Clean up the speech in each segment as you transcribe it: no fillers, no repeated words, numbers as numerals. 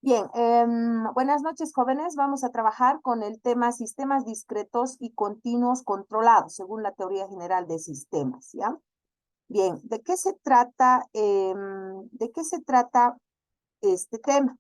Bien, buenas noches, jóvenes. Vamos a trabajar con el tema sistemas discretos y continuos controlados, según la teoría general de sistemas, ¿ya? Bien, ¿de qué se trata este tema?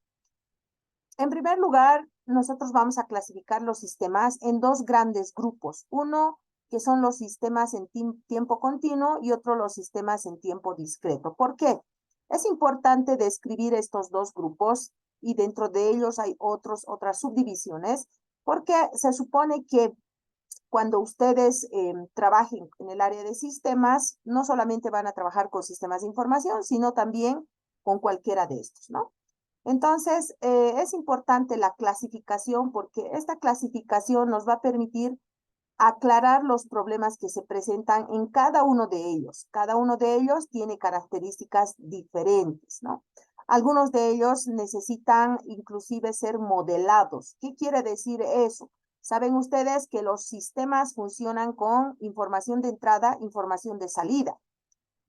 En primer lugar, nosotros vamos a clasificar los sistemas en dos grandes grupos. Uno, que son los sistemas en tiempo continuo y otro, los sistemas en tiempo discreto. ¿Por qué? Es importante describir estos dos grupos y dentro de ellos hay otras subdivisiones, porque se supone que cuando ustedes trabajen en el área de sistemas, no solamente van a trabajar con sistemas de información, sino también con cualquiera de estos, ¿no? Entonces, es importante la clasificación porque esta clasificación nos va a permitir aclarar los problemas que se presentan en cada uno de ellos. Cada uno de ellos tiene características diferentes, ¿no? Algunos de ellos necesitan inclusive ser modelados. ¿Qué quiere decir eso? Saben ustedes que los sistemas funcionan con información de entrada, información de salida.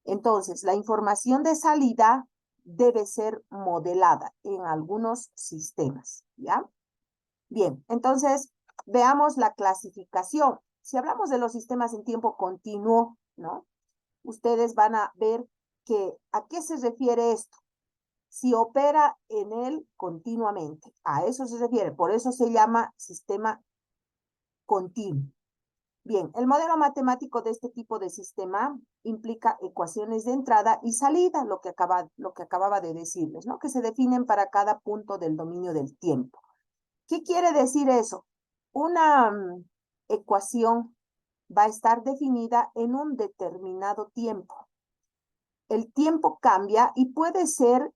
Entonces, la información de salida debe ser modelada en algunos sistemas, ¿ya? Bien, entonces veamos la clasificación. Si hablamos de los sistemas en tiempo continuo, ¿no? Ustedes van a ver que a qué se refiere esto. Si opera en él continuamente, a eso se refiere. Por eso se llama sistema continuo. Bien, el modelo matemático de este tipo de sistema implica ecuaciones de entrada y salida, lo que acababa de decirles, ¿no? Que se definen para cada punto del dominio del tiempo. ¿Qué quiere decir eso? Una ecuación va a estar definida en un determinado tiempo. El tiempo cambia y puede ser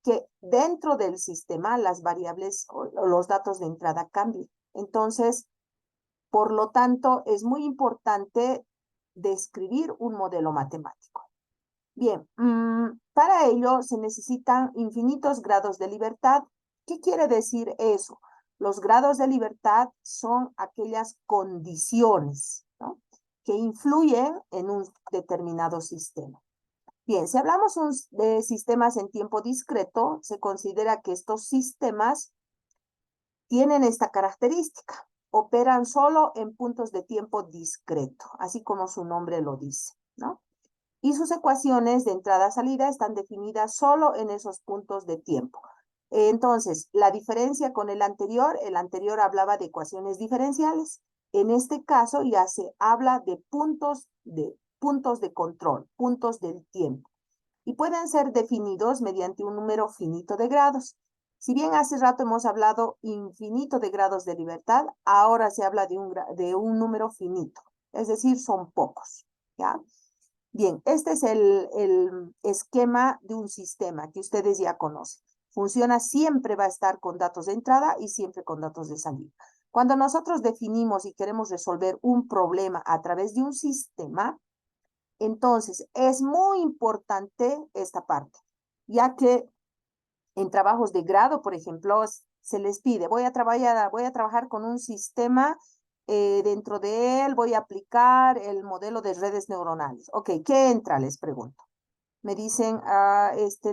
que dentro del sistema las variables o los datos de entrada cambien. Entonces, por lo tanto, es muy importante describir un modelo matemático. Bien, para ello se necesitan infinitos grados de libertad. ¿Qué quiere decir eso? Los grados de libertad son aquellas condiciones, ¿no?, que influyen en un determinado sistema. Bien, si hablamos de sistemas en tiempo discreto, se considera que estos sistemas tienen esta característica. Operan solo en puntos de tiempo discreto, así como su nombre lo dice, ¿no? Y sus ecuaciones de entrada-salida están definidas solo en esos puntos de tiempo. Entonces, la diferencia con el anterior hablaba de ecuaciones diferenciales. En este caso ya se habla de puntos de control, puntos del tiempo. Y pueden ser definidos mediante un número finito de grados. Si bien hace rato hemos hablado infinito de grados de libertad, ahora se habla de un número finito, es decir, son pocos, ¿ya? Bien, este es el esquema de un sistema que ustedes ya conocen. Funciona, siempre va a estar con datos de entrada y siempre con datos de salida. Cuando nosotros definimos y queremos resolver un problema a través de un sistema, entonces es muy importante esta parte, ya que en trabajos de grado, por ejemplo, se les pide, voy a trabajar con un sistema, dentro de él voy a aplicar el modelo de redes neuronales. Ok, ¿qué entra? Les pregunto. Me dicen,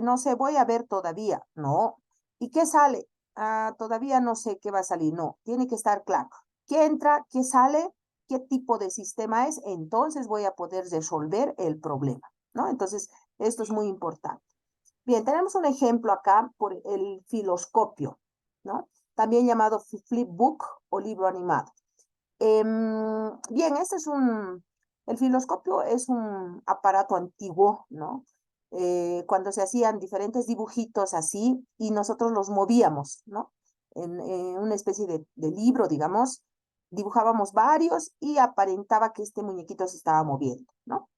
no sé, voy a ver todavía. No. ¿Y qué sale? Todavía no sé qué va a salir. No, tiene que estar claro. ¿Qué entra? ¿Qué sale? ¿Qué tipo de sistema es? Entonces voy a poder resolver el problema, ¿no? Entonces, esto es muy importante. Bien, tenemos un ejemplo acá por el filoscopio, ¿no? También llamado flipbook o libro animado. Bien, el filoscopio es un aparato antiguo, ¿no? Cuando se hacían diferentes dibujitos así y nosotros los movíamos, ¿no? En una especie de libro, digamos, dibujábamos varios y aparentaba que este muñequito se estaba moviendo, ¿no?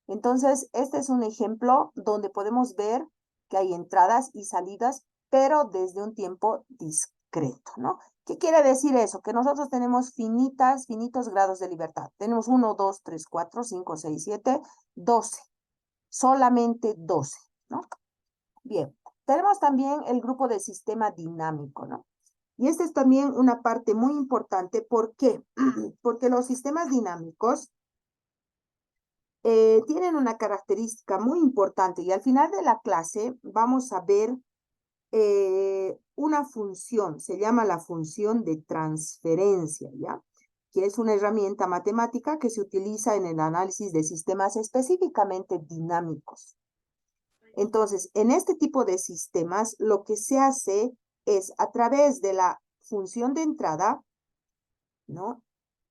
Entonces, este es un ejemplo donde podemos ver que hay entradas y salidas, pero desde un tiempo discreto, ¿no? ¿Qué quiere decir eso? Que nosotros tenemos finitos grados de libertad. Tenemos 1, 2, 3, 4, 5, 6, 7, 12. Solamente 12, ¿no? Bien, tenemos también el grupo de sistema dinámico, ¿no? Y esta es también una parte muy importante. ¿Por qué? Porque los sistemas dinámicos tienen una característica muy importante y al final de la clase vamos a ver una función, se llama la función de transferencia, ¿ya? Que es una herramienta matemática que se utiliza en el análisis de sistemas específicamente dinámicos. Entonces, en este tipo de sistemas, lo que se hace es a través de la función de entrada, ¿no?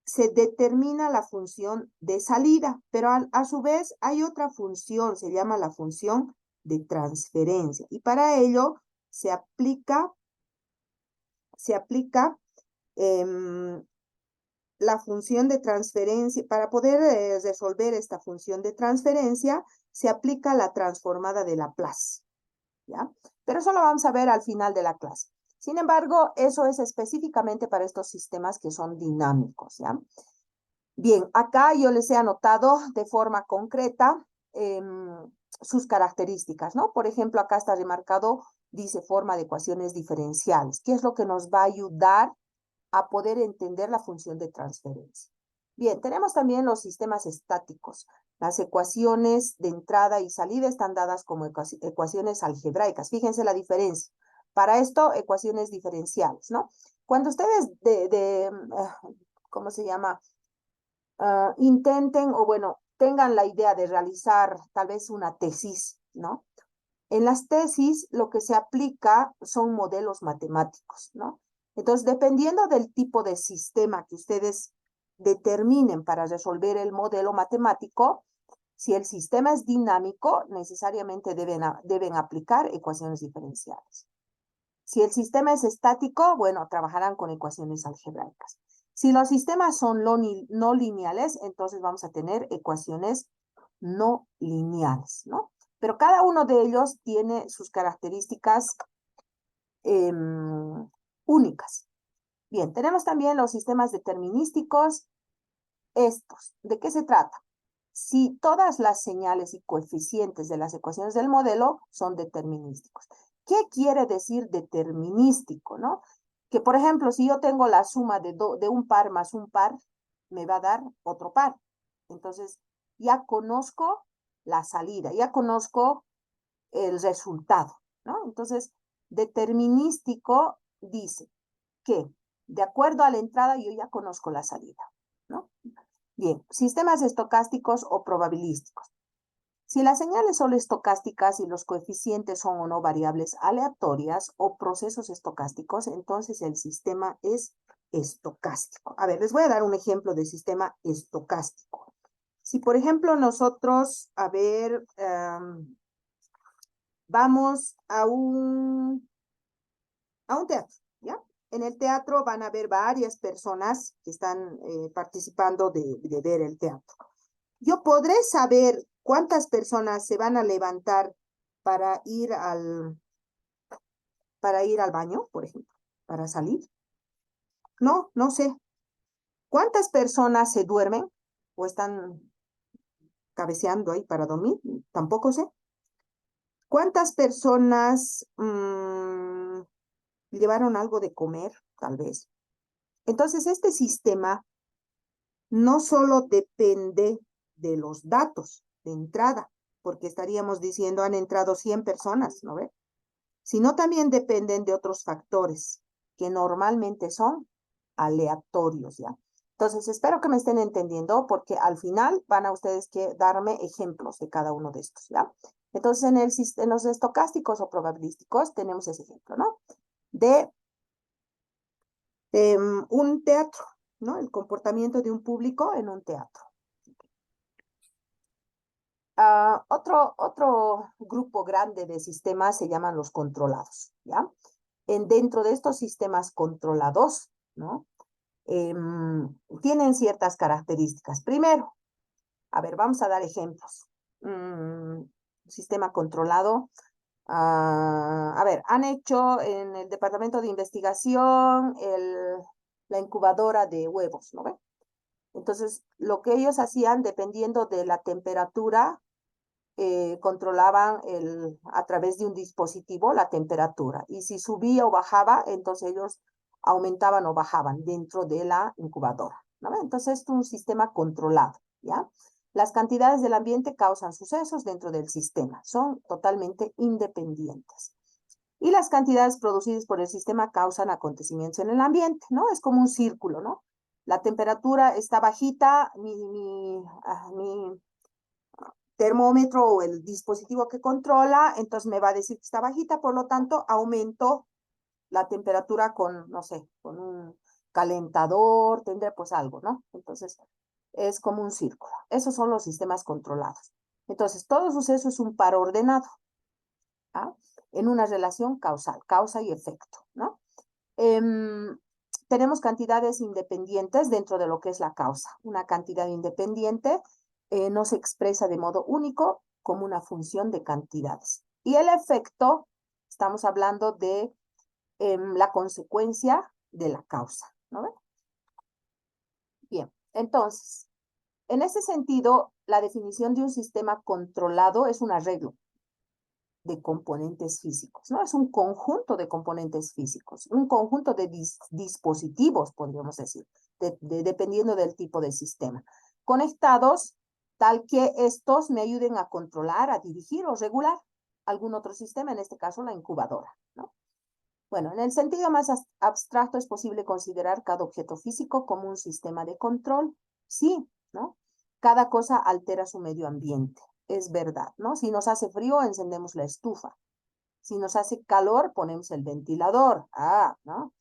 Se determina la función de salida, pero a su vez hay otra función, se llama la función de transferencia. Y para ello se aplica la función de transferencia. Para poder resolver esta función de transferencia, se aplica la transformada de Laplace, ¿ya? Pero eso lo vamos a ver al final de la clase. Sin embargo, eso es específicamente para estos sistemas que son dinámicos, ¿ya? Bien, acá yo les he anotado de forma concreta sus características, ¿no? Por ejemplo, acá está remarcado, dice forma de ecuaciones diferenciales, que es lo que nos va a ayudar a poder entender la función de transferencia. Bien, tenemos también los sistemas estáticos. Las ecuaciones de entrada y salida están dadas como ecuaciones algebraicas. Fíjense la diferencia. Para esto, ecuaciones diferenciales, ¿no? Cuando ustedes ¿cómo se llama? Intenten o bueno, tengan la idea de realizar tal vez una tesis, ¿no? En las tesis lo que se aplica son modelos matemáticos, ¿no? Entonces, dependiendo del tipo de sistema que ustedes determinen para resolver el modelo matemático, si el sistema es dinámico, necesariamente deben aplicar ecuaciones diferenciales. Si el sistema es estático, bueno, trabajarán con ecuaciones algebraicas. Si los sistemas son no lineales, entonces vamos a tener ecuaciones no lineales, ¿no? Pero cada uno de ellos tiene sus características únicas. Bien, tenemos también los sistemas determinísticos. Estos, ¿de qué se trata? Si todas las señales y coeficientes de las ecuaciones del modelo son determinísticos. ¿Qué quiere decir determinístico, no? Que, por ejemplo, si yo tengo la suma de un par más un par, me va a dar otro par. Entonces, ya conozco la salida, ya conozco el resultado, ¿no? Entonces, determinístico dice que, de acuerdo a la entrada, yo ya conozco la salida, ¿no? Bien, sistemas estocásticos o probabilísticos. Si las señales son estocásticas y los coeficientes son o no variables aleatorias o procesos estocásticos, entonces el sistema es estocástico. A ver, les voy a dar un ejemplo de sistema estocástico. Si, por ejemplo, nosotros, a ver, vamos a un teatro, ¿ya? En el teatro van a haber varias personas que están participando de ver el teatro. Yo podré saber cuántas personas se van a levantar para ir al baño, por ejemplo, para salir. No, no sé. ¿Cuántas personas se duermen o están cabeceando ahí para dormir? Tampoco sé. ¿Cuántas personas llevaron algo de comer? Tal vez. Entonces, este sistema no solo depende de los datos de entrada, porque estaríamos diciendo han entrado 100 personas, ¿no ve? Sino también dependen de otros factores que normalmente son aleatorios, ¿ya? Entonces, espero que me estén entendiendo porque al final van a ustedes que darme ejemplos de cada uno de estos, ¿ya? Entonces, en los estocásticos o probabilísticos tenemos ese ejemplo, ¿no? De un teatro, ¿no? El comportamiento de un público en un teatro. Otro grupo grande de sistemas se llaman los controlados, ¿ya? Dentro de estos sistemas controlados, ¿no? Tienen ciertas características. Primero, a ver, vamos a dar ejemplos. Sistema controlado. A ver, han hecho en el departamento de investigación la incubadora de huevos, ¿no ven? Entonces, lo que ellos hacían, dependiendo de la temperatura, controlaban a través de un dispositivo la temperatura. Y si subía o bajaba, entonces ellos aumentaban o bajaban dentro de la incubadora, ¿no? Entonces, esto es un sistema controlado, ¿ya? Las cantidades del ambiente causan sucesos dentro del sistema. Son totalmente independientes. Y las cantidades producidas por el sistema causan acontecimientos en el ambiente, ¿no? Es como un círculo, ¿no? La temperatura está bajita, mi termómetro o el dispositivo que controla, entonces me va a decir que está bajita, por lo tanto, aumento la temperatura con, no sé, con un calentador, tendré pues algo, ¿no? Entonces, es como un círculo. Esos son los sistemas controlados. Entonces, todo suceso es un par ordenado, ¿ah? En una relación causal, causa y efecto, ¿no? Tenemos cantidades independientes dentro de lo que es la causa. Una cantidad independiente no se expresa de modo único como una función de cantidades. Y el efecto, estamos hablando de la consecuencia de la causa, ¿no? Bien, entonces, en ese sentido, la definición de un sistema controlado es un arreglo de componentes físicos, ¿no? Es un conjunto de componentes físicos, un conjunto de dispositivos, podríamos decir, dependiendo del tipo de sistema, conectados tal que estos me ayuden a controlar, a dirigir o regular algún otro sistema, en este caso la incubadora, ¿no? Bueno, en el sentido más abstracto es posible considerar cada objeto físico como un sistema de control. Sí, ¿no? Cada cosa altera su medio ambiente. Es verdad, ¿no? Si nos hace frío, encendemos la estufa. Si nos hace calor, ponemos el ventilador. Ah, ¿no?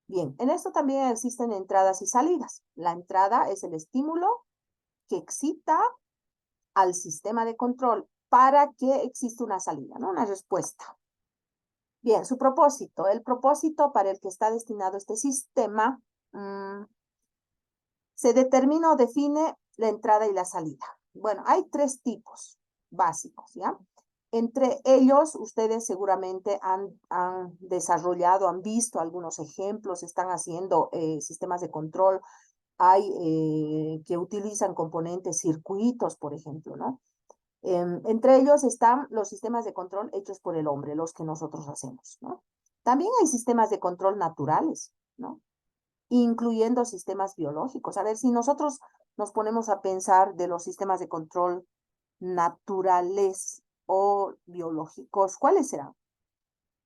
Bien, en esto también existen entradas y salidas. La entrada es el estímulo que excita al sistema de control para que exista una salida, ¿no? Una respuesta. Bien, su propósito. El propósito para el que está destinado este sistema se determina o define la entrada y la salida. Bueno, hay tres tipos básicos, ¿ya? Entre ellos, ustedes seguramente han desarrollado, han visto algunos ejemplos, están haciendo sistemas de control. Hay que utilizan componentes, circuitos, por ejemplo, ¿no? Entre ellos están los sistemas de control hechos por el hombre, los que nosotros hacemos, ¿no? También hay sistemas de control naturales, ¿no? Incluyendo sistemas biológicos. A ver, si nosotros nos ponemos a pensar de los sistemas de control naturales o biológicos, ¿cuáles serán?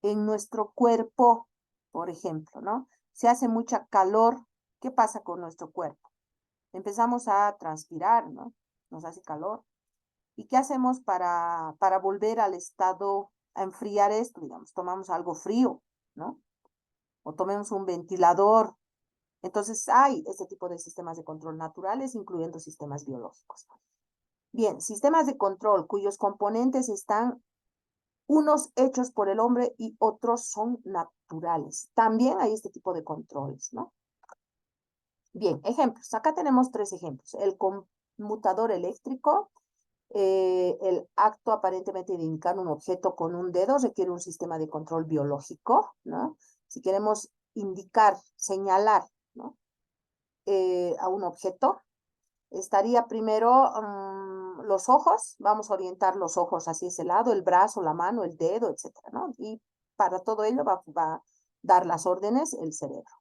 En nuestro cuerpo, por ejemplo, ¿no? Si hace mucha calor, ¿qué pasa con nuestro cuerpo? Empezamos a transpirar, ¿no? Nos hace calor. ¿Y qué hacemos para volver al estado, a enfriar esto? Digamos, tomamos algo frío, ¿no? O tomemos un ventilador. Entonces hay este tipo de sistemas de control naturales, incluyendo sistemas biológicos. Bien, sistemas de control cuyos componentes están unos hechos por el hombre y otros son naturales. También hay este tipo de controles, ¿no? Bien, ejemplos. Acá tenemos tres ejemplos. El conmutador eléctrico. El acto aparentemente de indicar un objeto con un dedo requiere un sistema de control biológico, ¿no? Si queremos indicar, señalar, ¿no? A un objeto, estaría primero los ojos, vamos a orientar los ojos hacia ese lado, el brazo, la mano, el dedo, etcétera, ¿no? Y para todo ello va a dar las órdenes el cerebro.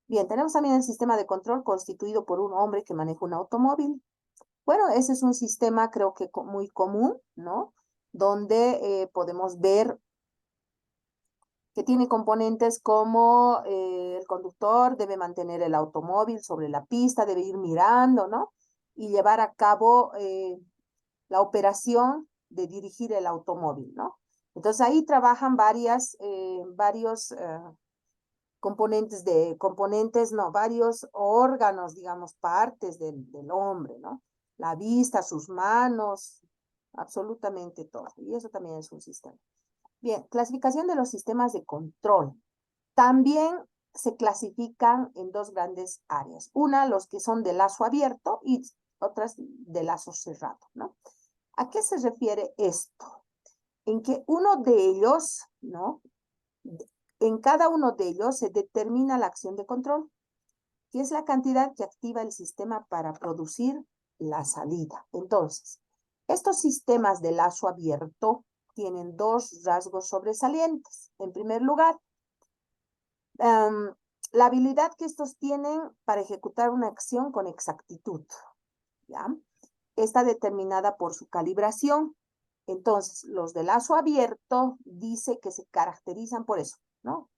Bien, tenemos también el sistema de control constituido por un hombre que maneja un automóvil. Bueno, ese es un sistema creo que muy común, ¿no? Donde podemos ver que tiene componentes como el conductor debe mantener el automóvil sobre la pista, debe ir mirando, ¿no? Y llevar a cabo la operación de dirigir el automóvil, ¿no? Entonces ahí trabajan varios varios órganos, digamos, partes del hombre, ¿no? La vista, sus manos, absolutamente todo. Y eso también es un sistema. Bien, clasificación de los sistemas de control. También se clasifican en dos grandes áreas. Una, los que son de lazo abierto y otras de lazo cerrado, ¿no? ¿A qué se refiere esto? En que uno de ellos, ¿no? En cada uno de ellos se determina la acción de control, que es la cantidad que activa el sistema para producir la salida. Entonces, estos sistemas de lazo abierto tienen dos rasgos sobresalientes. En primer lugar, la habilidad que estos tienen para ejecutar una acción con exactitud, ¿ya? Está determinada por su calibración. Entonces, los de lazo abierto dice que se caracterizan por eso, ¿no?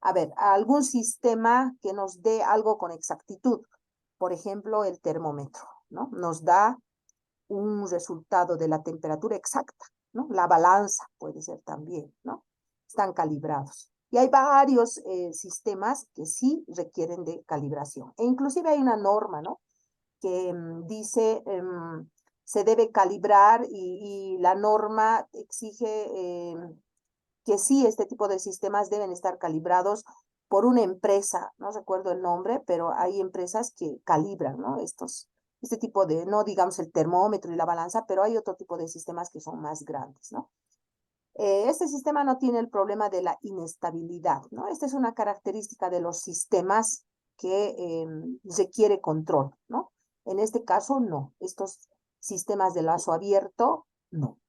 A ver, algún sistema que nos dé algo con exactitud. Por ejemplo, el termómetro, ¿no? Nos da un resultado de la temperatura exacta, ¿no? La balanza puede ser también, ¿no? Están calibrados. Y hay varios sistemas que sí requieren de calibración. E inclusive hay una norma, ¿no? Que dice se debe calibrar y la norma exige que sí, este tipo de sistemas deben estar calibrados por una empresa, no recuerdo el nombre, pero hay empresas que calibran, ¿no? Este tipo de, no digamos el termómetro y la balanza, pero hay otro tipo de sistemas que son más grandes, ¿no? Este sistema no tiene el problema de la inestabilidad, ¿no? Esta es una característica de los sistemas que requiere control, ¿no? En este caso, no. Estos sistemas de lazo abierto, no.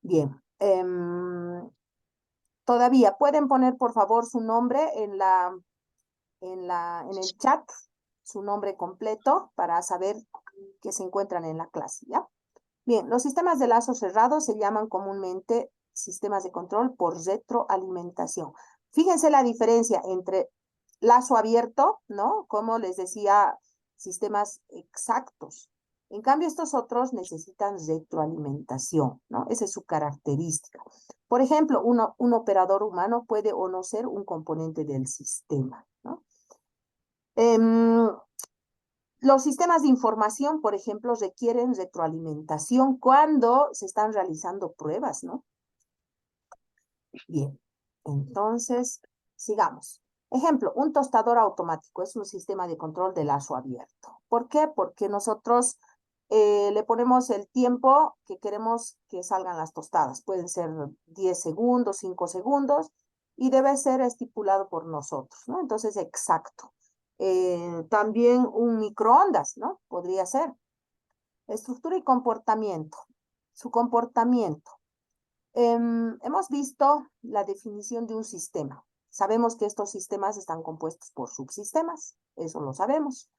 Bien. Todavía pueden poner, por favor, su nombre en el chat, su nombre completo para saber que se encuentran en la clase, ¿ya? Bien, los sistemas de lazo cerrado se llaman comúnmente sistemas de control por retroalimentación. Fíjense la diferencia entre lazo abierto, ¿no? Como les decía, sistemas exactos. En cambio, estos otros necesitan retroalimentación, ¿no? Esa es su característica. Por ejemplo, un operador humano puede o no ser un componente del sistema, ¿no? Los sistemas de información, por ejemplo, requieren retroalimentación cuando se están realizando pruebas, ¿no? Bien, entonces, sigamos. Ejemplo, un tostador automático es un sistema de control de lazo abierto. ¿Por qué? Porque nosotros le ponemos el tiempo que queremos que salgan las tostadas. Pueden ser 10 segundos, 5 segundos, y debe ser estipulado por nosotros, ¿no? Entonces, exacto. También un microondas, ¿no? Podría ser. Estructura y comportamiento. Su comportamiento. Hemos visto la definición de un sistema. Sabemos que estos sistemas están compuestos por subsistemas, eso lo sabemos.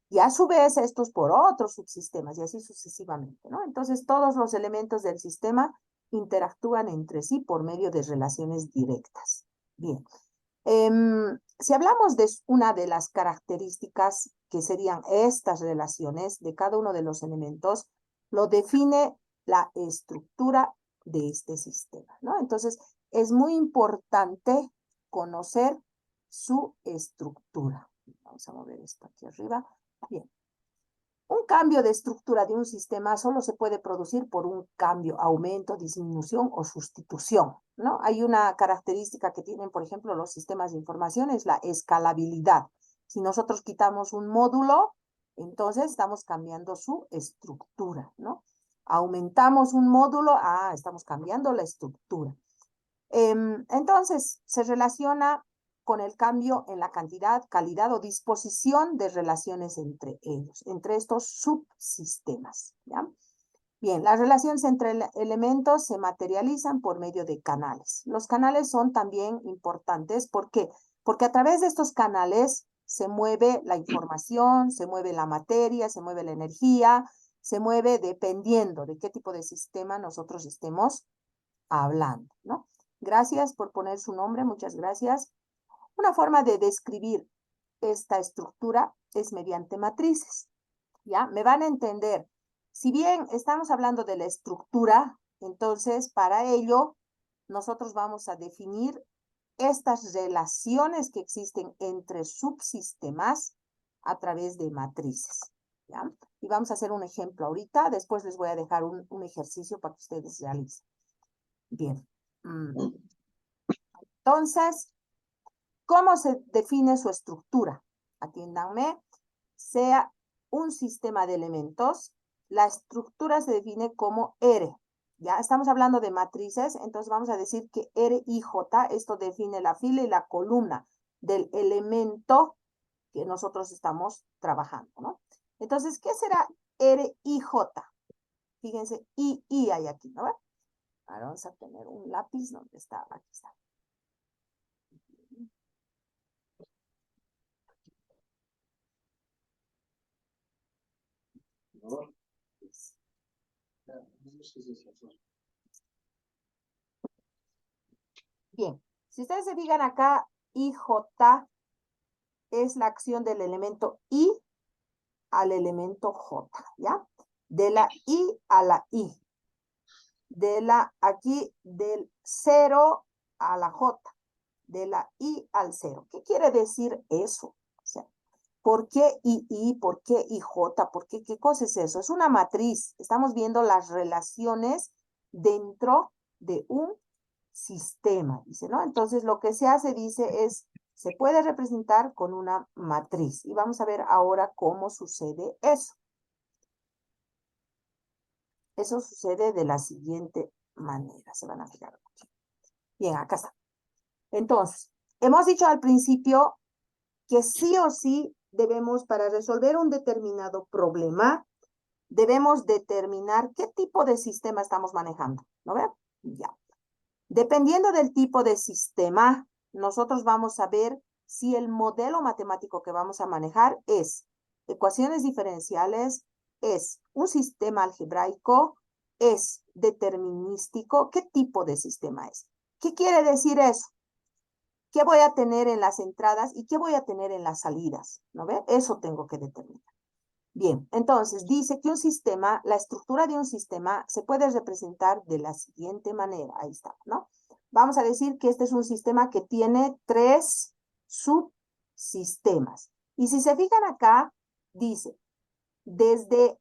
Y a su vez estos por otros subsistemas y así sucesivamente, ¿no? Entonces todos los elementos del sistema interactúan entre sí por medio de relaciones directas. Bien. Si hablamos de una de las características que serían estas relaciones de cada uno de los elementos, lo define la estructura de este sistema, ¿no? Entonces, es muy importante conocer su estructura. Vamos a mover esto aquí arriba. Bien. Un cambio de estructura de un sistema solo se puede producir por un cambio, aumento, disminución o sustitución, ¿no? Hay una característica que tienen, por ejemplo, los sistemas de información, es la escalabilidad. Si nosotros quitamos un módulo, entonces estamos cambiando su estructura, ¿no? Aumentamos un módulo, estamos cambiando la estructura. Entonces, se relaciona con el cambio en la cantidad, calidad o disposición de relaciones entre ellos, entre estos subsistemas, ¿ya? Bien, las relaciones entre elementos se materializan por medio de canales. Los canales son también importantes. ¿Por qué? Porque a través de estos canales se mueve la información, se mueve la materia, se mueve la energía, se mueve dependiendo de qué tipo de sistema nosotros estemos hablando, ¿no? Gracias por poner su nombre, muchas gracias. Una forma de describir esta estructura es mediante matrices, ¿ya? Me van a entender. Si bien estamos hablando de la estructura, entonces para ello nosotros vamos a definir estas relaciones que existen entre subsistemas a través de matrices, ¿ya? Y vamos a hacer un ejemplo ahorita, después les voy a dejar un ejercicio para que ustedes realicen. Bien. Entonces, ¿cómo se define su estructura? Atiéndanme, sea un sistema de elementos, la estructura se define como R. Ya estamos hablando de matrices, entonces vamos a decir que R y J, esto define la fila y la columna del elemento que nosotros estamos trabajando, ¿no? Entonces, ¿qué será R y J? Fíjense, I hay aquí, ¿no? Ahora vamos a tener un lápiz, ¿dónde está? Aquí está. Bien, si ustedes se fijan acá, IJ es la acción del elemento I al elemento J, ¿ya? De la I a la I. Aquí, del 0 a la J. De la I al 0. ¿Qué quiere decir eso? O sea, ¿por qué II? ¿Por qué IJ? ¿Por qué? ¿Qué cosa es eso? Es una matriz. Estamos viendo las relaciones dentro de un sistema, dice, ¿no? Entonces, lo que se hace, dice, se puede representar con una matriz. Y vamos a ver ahora cómo sucede eso. Eso sucede de la siguiente manera. Se van a fijar aquí. Bien, acá está. Entonces, hemos dicho al principio que sí o sí debemos, para resolver un determinado problema, debemos determinar qué tipo de sistema estamos manejando. ¿No ven? Ya. Dependiendo del tipo de sistema, nosotros vamos a ver si el modelo matemático que vamos a manejar es ecuaciones diferenciales, es un sistema algebraico, es determinístico. ¿Qué tipo de sistema es? ¿Qué quiere decir eso? ¿Qué voy a tener en las entradas y qué voy a tener en las salidas? ¿No ve? Eso tengo que determinar. Bien, entonces dice que un sistema, la estructura de un sistema se puede representar de la siguiente manera. Ahí está, ¿no? Vamos a decir que este es un sistema que tiene 3 subsistemas. Y si se fijan acá, dice, desde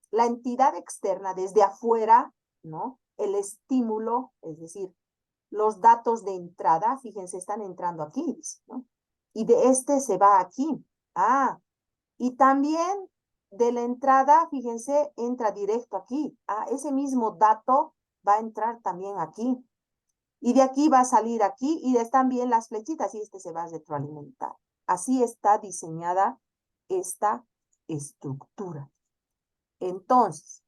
la entidad externa, desde afuera, ¿no? El estímulo, es decir, los datos de entrada, fíjense, están entrando aquí, ¿no? Y de este se va aquí. Ah, y también de la entrada, fíjense, entra directo aquí. Ah, ese mismo dato va a entrar también aquí. Y de aquí va a salir aquí y están bien las flechitas y este se va a retroalimentar. Así está diseñada esta estructura. Entonces,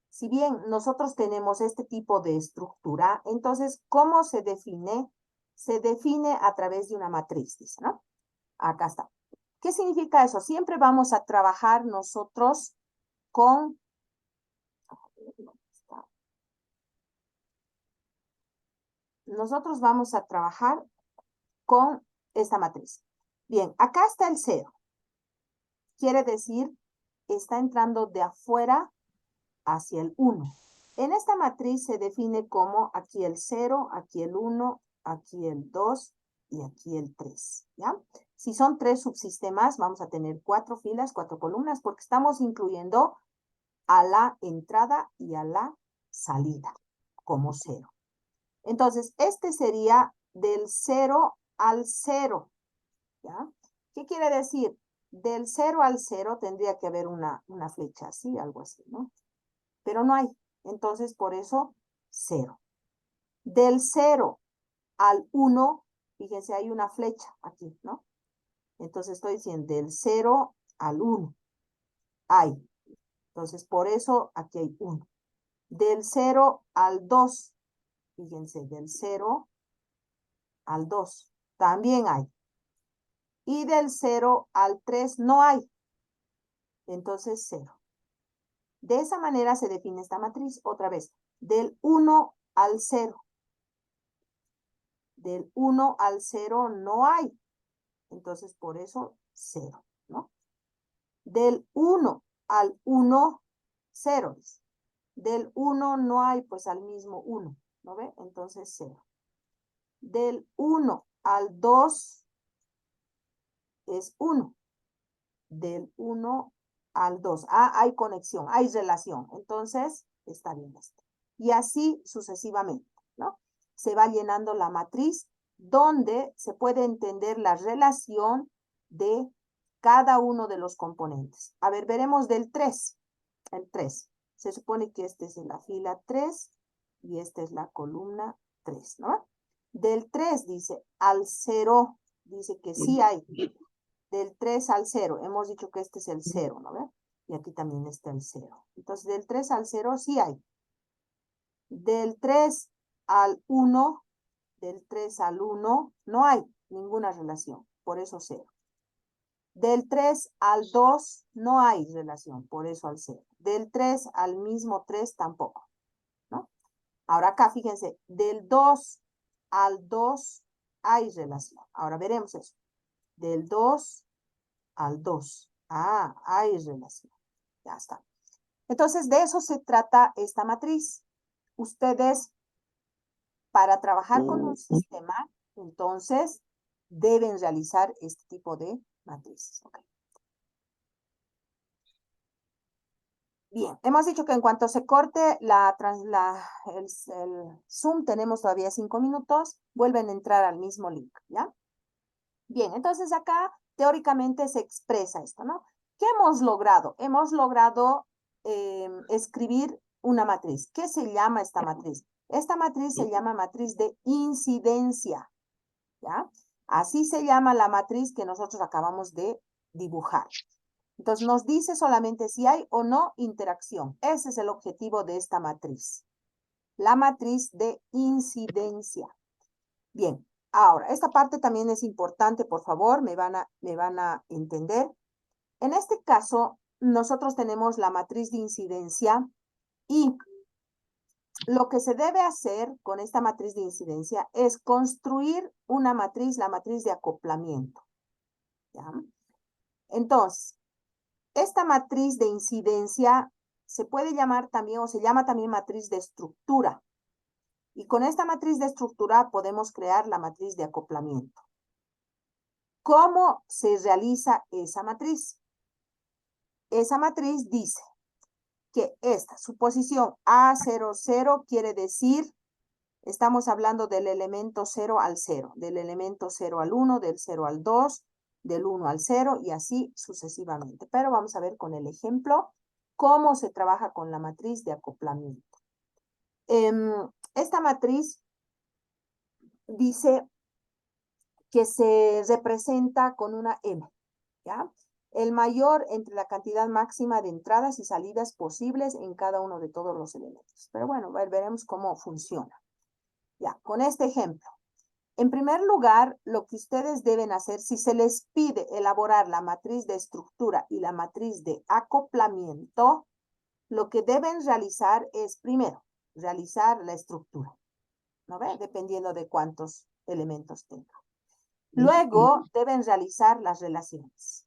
si bien nosotros tenemos este tipo de estructura, entonces, ¿cómo se define? Se define a través de una matriz, dice, ¿no? Acá está. ¿Qué significa eso? Siempre vamos a trabajar nosotros con... Nosotros vamos a trabajar con esta matriz. Bien, acá está el 0. Quiere decir, está entrando de afuera hacia el 1. En esta matriz se define como aquí el 0, aquí el 1, aquí el 2 y aquí el 3, ¿ya? Si son 3 subsistemas, vamos a tener 4 filas, 4 columnas, porque estamos incluyendo a la entrada y a la salida como 0. Entonces, este sería del 0 al 0, ¿ya? ¿Qué quiere decir? Del 0 al 0 tendría que haber una flecha así, algo así, ¿no? Pero no hay. Entonces, por eso, 0. Del 0 al 1, fíjense, hay una flecha aquí, ¿no? Entonces, estoy diciendo del 0 al 1. Hay. Entonces, por eso, aquí hay 1. Del 0 al 2, fíjense, del 0 al 2, también hay. Y del 0 al 3 no hay. Entonces, 0. De esa manera se define esta matriz. Otra vez, del 1 al 0. Del 1 al 0 no hay. Entonces, por eso, 0, ¿no? Del 1 al 1, 0. Del 1 no hay, pues al mismo 1, ¿no ve? Entonces, 0. Del 1 al 2 es 1. Del 1 al 2. Ah, hay conexión, hay relación. Entonces, está bien esto. Y así sucesivamente, ¿no? Se va llenando la matriz donde se puede entender la relación de cada uno de los componentes. A ver, veremos del 3. El 3. Se supone que este es la fila 3 y esta es la columna 3, ¿no? Del 3 dice al 0, dice que sí hay. Del 3 al 0, hemos dicho que este es el 0, ¿no ve? Y aquí también está el 0. Entonces, del 3 al 0 sí hay. Del 3 al 1, del 3 al 1 no hay ninguna relación, por eso 0. Del 3 al 2 no hay relación, por eso al 0. Del 3 al mismo 3 tampoco, ¿no? Ahora acá, fíjense, del 2 al 2 hay relación. Ahora veremos eso. Del 2 al 2. Ah, hay relación. Ya está. Entonces, de eso se trata esta matriz. Ustedes, para trabajar con un sistema, entonces, deben realizar este tipo de matrices. Okay. Bien, hemos dicho que en cuanto se corte el Zoom, tenemos todavía 5 minutos, vuelven a entrar al mismo link, ¿ya? Bien, entonces acá teóricamente se expresa esto, ¿no? ¿Qué hemos logrado? Hemos logrado escribir una matriz. ¿Qué se llama esta matriz? Esta matriz se llama matriz de incidencia, ¿ya? Así se llama la matriz que nosotros acabamos de dibujar. Entonces nos dice solamente si hay o no interacción. Ese es el objetivo de esta matriz. La matriz de incidencia. Bien, ahora, esta parte también es importante, por favor, me van a entender. En este caso, nosotros tenemos la matriz de incidencia y lo que se debe hacer con esta matriz de incidencia es construir una matriz, la matriz de acoplamiento. ¿Ya? Entonces, esta matriz de incidencia se puede llamar también, o se llama también matriz de estructura. Y con esta matriz de estructura podemos crear la matriz de acoplamiento. ¿Cómo se realiza esa matriz? Esa matriz dice que esta suposición A00 quiere decir, estamos hablando del elemento 0 al 0, del elemento 0 al 1, del 0 al 2, del 1 al 0 y así sucesivamente. Pero vamos a ver con el ejemplo cómo se trabaja con la matriz de acoplamiento. Esta matriz dice que se representa con una M, ¿ya? El mayor entre la cantidad máxima de entradas y salidas posibles en cada uno de todos los elementos. Pero bueno, veremos cómo funciona. Ya, con este ejemplo. En primer lugar, lo que ustedes deben hacer, si se les pide elaborar la matriz de estructura y la matriz de acoplamiento, lo que deben realizar es, primero, realizar la estructura, ¿no ve? Dependiendo de cuántos elementos tenga. Luego, deben realizar las relaciones.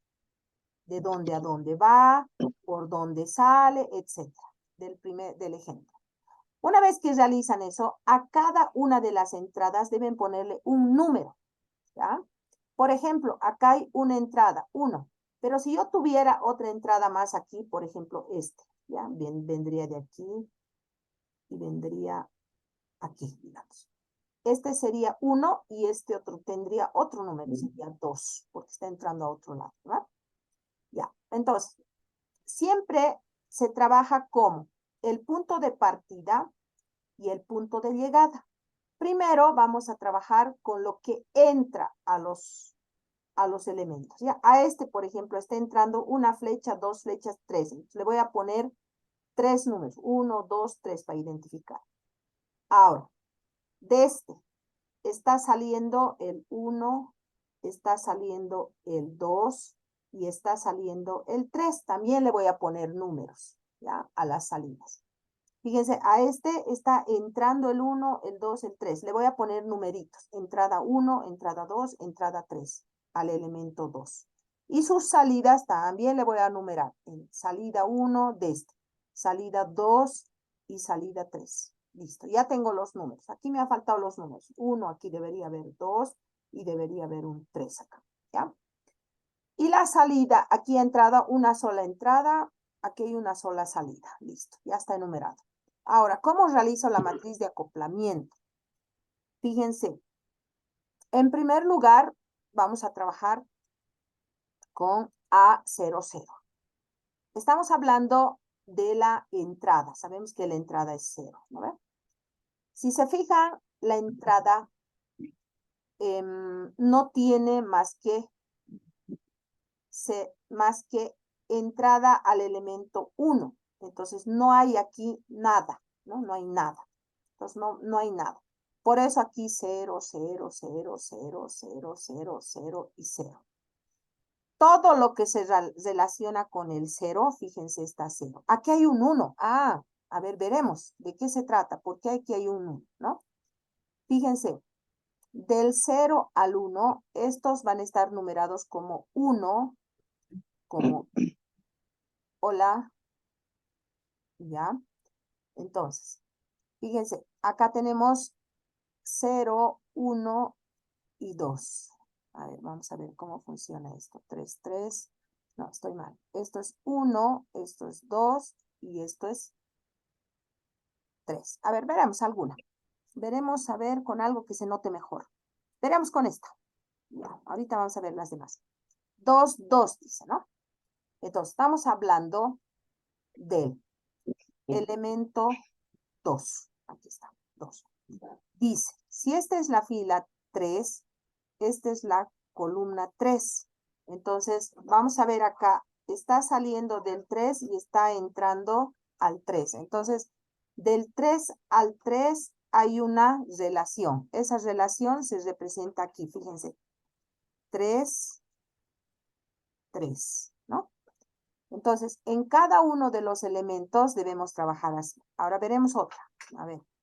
De dónde a dónde va, por dónde sale, etc. Del ejemplo. Una vez que realizan eso, a cada una de las entradas deben ponerle un número, ¿ya? Por ejemplo, acá hay una entrada, 1. Pero si yo tuviera otra entrada más aquí, por ejemplo, ¿ya? Vendría de aquí y vendría aquí, digamos. Este sería 1 y este otro tendría otro número, sería 2, porque está entrando a otro lado, ¿verdad? Ya, entonces, siempre se trabaja como el punto de partida y el punto de llegada. Primero vamos a trabajar con lo que entra a los elementos. ¿Ya? A este, por ejemplo, está entrando una flecha, 2 flechas, 3. Entonces, le voy a poner 3 números, 1, 2, 3 para identificar. Ahora, de este está saliendo el 1, está saliendo el 2 y está saliendo el 3. También le voy a poner números, ¿ya? A las salidas. Fíjense, a este está entrando el 1, el 2, el 3. Le voy a poner numeritos. Entrada 1, entrada 2, entrada 3 al elemento 2. Y sus salidas también le voy a numerar. En salida 1 de este, salida 2 y salida 3. Listo, ya tengo los números. Aquí me han faltado los números. 1, aquí debería haber 2 y debería haber un 3 acá. ¿Ya? Y la salida, aquí ha entrado una sola entrada, aquí hay una sola salida. Listo, ya está enumerado. Ahora, ¿cómo realizo la matriz de acoplamiento? Fíjense, en primer lugar, vamos a trabajar con A00. Estamos hablando de la entrada. Sabemos que la entrada es 0, ¿no ven? Si se fijan, la entrada no tiene más que entrada al elemento 1. Entonces, no hay aquí nada, ¿no? No hay nada. Entonces, no hay nada. Por eso aquí 0, 0, 0, 0, 0, 0, 0 y 0. Todo lo que se relaciona con el 0, fíjense, está 0. Aquí hay un 1. Ah, A ver, veremos de qué se trata, por qué aquí hay un 1, ¿no? Fíjense, del 0 al 1, estos van a estar numerados como 1, como hola, ¿ya? Entonces, fíjense, acá tenemos 0, 1 y 2. A ver, vamos a ver cómo funciona esto. 3, 3. No, estoy mal. Esto es 1, esto es 2 y esto es 3. A ver, veremos alguna. Veremos a ver con algo que se note mejor. Veremos con esta. Ya, ahorita vamos a ver las demás. 2, 2 dice, ¿no? Entonces, estamos hablando del elemento 2. Aquí está, 2. Dice, si esta es la fila 3, esta es la columna 3. Entonces, vamos a ver acá, está saliendo del 3 y está entrando al 3. Entonces, del 3 al 3 hay una relación. Esa relación se representa aquí, fíjense. 3, 3, ¿no? Entonces, en cada uno de los elementos debemos trabajar así. Ahora veremos otra. A ver,